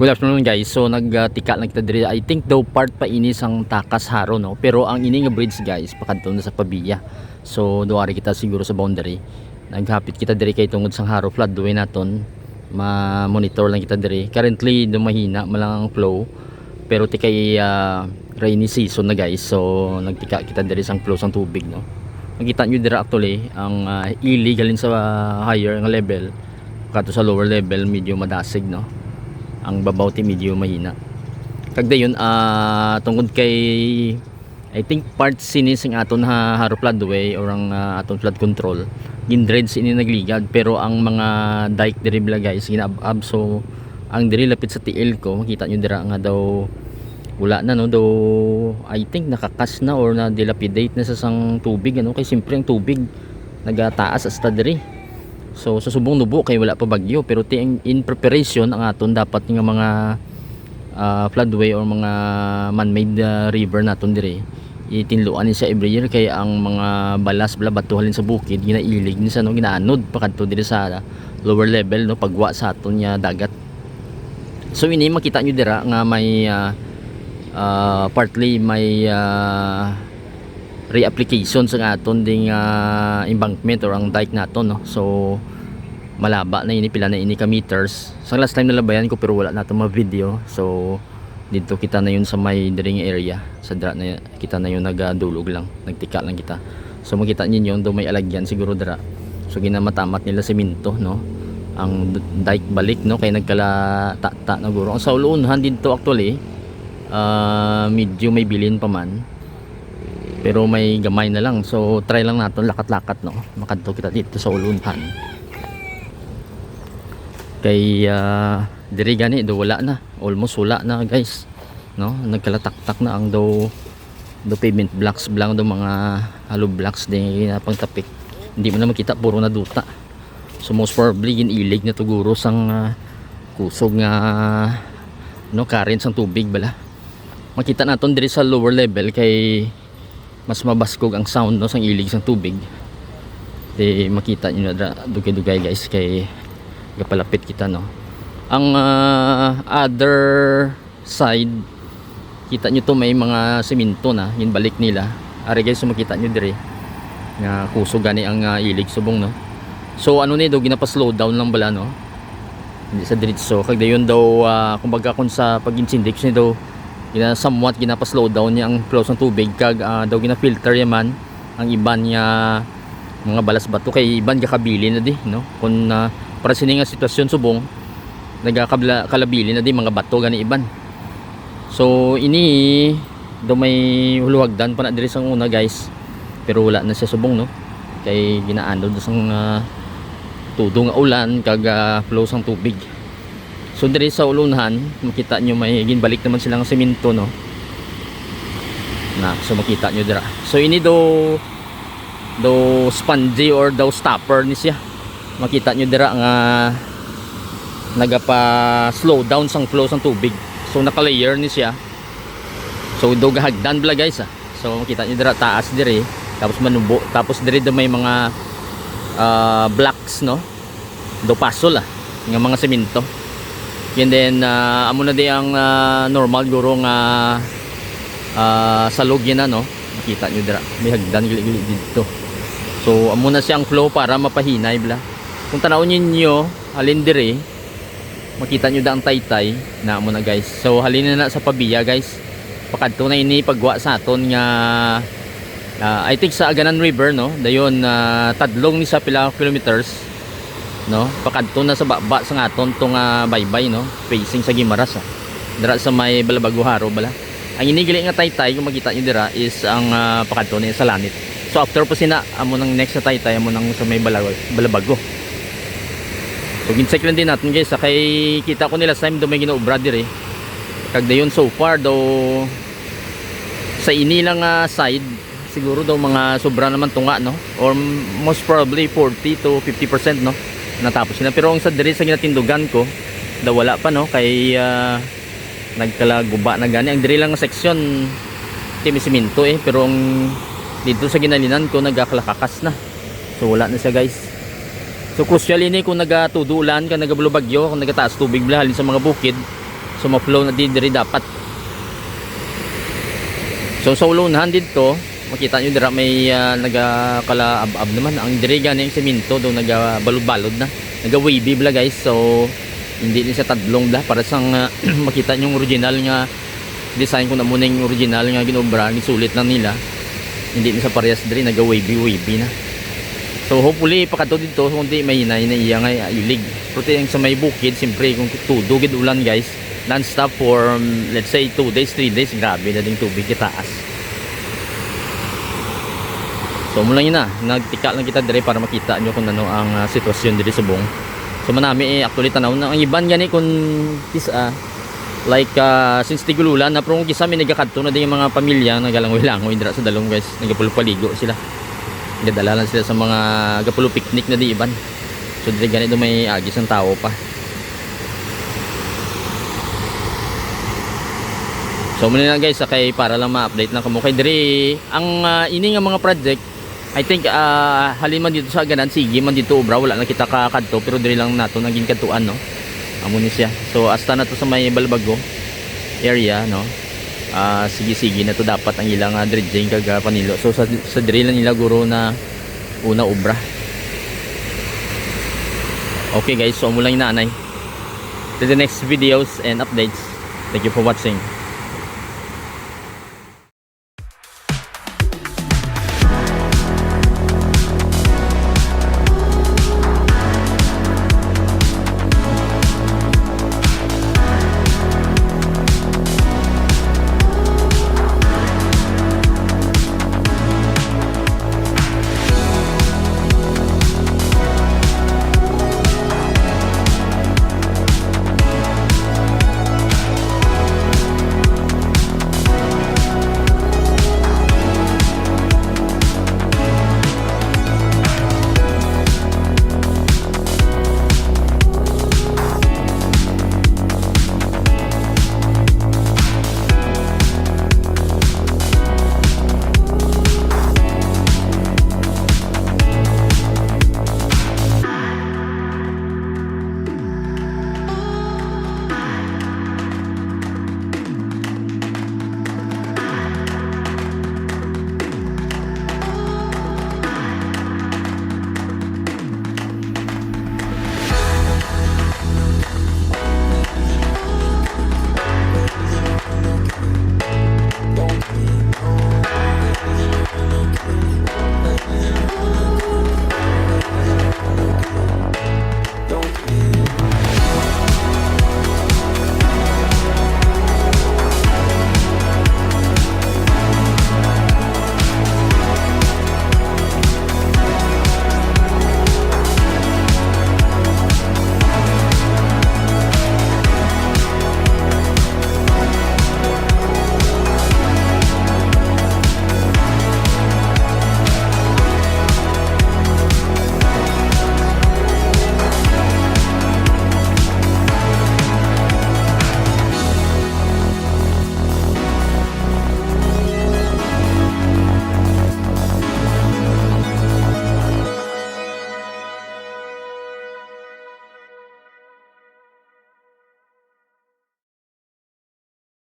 Good afternoon guys. So nagtika lang kita diri. I think daw part pa ini sang takas haro no. Pero ang ini nga bridge guys pakadto na sa Pabiya. So duari kita siguro sa boundary. Naghapit kita diri kay tungod sang haro floodway naton. Ma-monitor lang kita diri. Currently do mahina malang ang flow. Pero ti kay rainy season na guys. So nagtika kita diri sang flow sang tubig no. Makita nyo diri actually ang ili galin sa higher nga level. Kato sa lower level medyo madasig no. Ang babaw ti medyo mahina kagdayon tungod kay I think part sinis ang aton haro floodway or ang aton flood control gindred sini nagligad pero ang mga dike diri bla guys ginabab so ang diri lapit sa tiil ko makita nyo dira nga daw wala na no daw I think nakakas na or na dilapidate na sa sang tubig ano kay simpre ang tubig nagataas hasta diri. So sa subong nubo kay wala pa bagyo pero in preparation ang aton dapat nga mga floodway or mga man-made river naton dire itinluan ni siya every year kay ang mga balas bala bato halin sa bukid ginailig ni sa no ginaanod pakadto dire sa lower level no pagwa sa aton nya dagat. So ini makita nyo dira nga may partly may reapplication sa aton ding embankment or ang dike naton no. So malaba na ini pila na ini ka meters. Sa last time nalabayan ko pero wala nato ma video. So dito kita na yun sa may dring area. Sa dra na kita na yun nagadulog lang, nagtika lang kita. So makita niyo do may alagyan siguro dra. So ginamatamat nila semento no. Ang dike balik no kay nagkala ta na guro. Ang sa ulunhan dito actually medyo may bilin pa man. Pero may gamay na lang. So try lang natin lakat-lakat no. Makadto kita dito sa ulunhan. Kay diri gani do wala na. Almost wala na guys. No, nagkalatak-tak na ang do pavement blocks blang do mga hollow blocks din pang tapik. Hindi mo na makita puro na duta. So most probably ginilig na tuguro sang kusog nga no current sang tubig bala. Makita naton diri sa lower level kay mas mabaskog ang sound no sang ilig sang tubig. Di makita niyo na dugay-dugay guys kay gapalapit kita no. Ang other side kita nyo to may mga semento na yung balik nila. Ari guys so makita nyo dire nga kusog gani ang ilig subong no. So ano ni daw ginapa-slow down lang bala no. Hindi sa diretso kag dayon daw kumbaga kun sa pag-insindik ni daw somewhat ginapa-slow down niya ang flow ng tubig kag daw gina-filter yaman ang iban niya mga balas bato kay iban kakabili na di no kun para sini nga sitwasyon subong nagakakalabili na di mga bato gani iban. So ini daw may huluhagdan pa na diri sang una guys pero wala na siya subong no kay ginaano do sang tudo nga ulan kag flow sang tubig. So diri sa ulunhan makita nyo may ginbalik naman silang semento no na so makita nyo dira. So ini do spongy or daw stopper ni siya. Makita nyo dira nga nagapa slow down sang flow sang tubig. So naka-layer ni siya. So do gahagdan bala guys So makita nyo dira taas diri tapos manubo tapos diri do may mga blocks no do pasol nga mga semento. And then amo na di ang normal guro nga salog yan no. Makita nyo dira may hagdan gili dito. So amo na siyang flow para mapahinay bla. Kung tanawon niyo halin diri makita nyo da ang taytay na amo na guys. So halin na sa Pabiya guys. Pakadto na ini pagwa sa aton nga I think sa Aganan River no. Dayon tadlong ni sa pila kilometers no. Pakadto na sa baba sa aton tong baybay no. Facing sa Gimaras dira sa may Balabago Haro bala. Ang inigili nga taytay kung makita nyo dira is ang pakadto ni sa Lanit. So after po sina amo nang next sa taytay amo nang sa may Balabago. So gincheck lang din natin guys kay kita ko nila time do may ginaobra dire. Kag dayon so far do sa inilang side siguro daw mga sobra naman tunga no or most probably 40 to 50% no natapos na pero ang sa dire sa ginatindugan ko daw wala pa no kay nagkalaguba na gani ang dire lang section timisimento pero ang dito sa ginalinan ko nagakalakakas na so wala na siya guys. So crucial ini kung nagatudulan ka nagabulubagyo kung nagataas tubig bla halin sa mga bukid So ma-flow na diri dapat. So sa ulunahan dito, makita nyo dira may nagakalaab-ab naman. Ang diri gani yung semento do nagabalod-balod na. Naga-wavy bla guys. So hindi ni siya tadlong bla para sang makita nyo yung original nga design ko na muna yung original nga ginobra, gisulit lang nila. Hindi ni sa parehas diri naga-wavy na. So hopefully pakato dito kundi may hinay na iya nga ilig. Pero yung sa may bukid, siyempre kung tudo gid ulan guys, non-stop for let's say 2 days, 3 days, grabe na ding tubig kitaas. So mula yun na, nagtika lang kita dire para makita nyo kung ano ang sitwasyon dire sa buong. So manami actually tanaw na ang iban gani kung kisa like since tigululan na pero kung kisa may nagakadto na din yung mga pamilya nagalangoy-langoy dira sa dalong guys, nagapulupaligo sila. Nagdala lang sila sa mga gapulo picnic na di iban. So dire ganito may agis ng tao pa. So muna na guys, kay para lang ma-update na kamo kay dire ang ini nga mga project. I think halin man dito sa ganan sige man dito obra wala na kita kakadto pero dire lang nato naging katuan no. Amo ni siya. So hasta na to sa may Balbago area no. Sige na to dapat ang ilang dredging kaga panilo. So sa drill nila guro na una obra. Okay guys, so mula yung nanay. To the next videos and updates. Thank you for watching.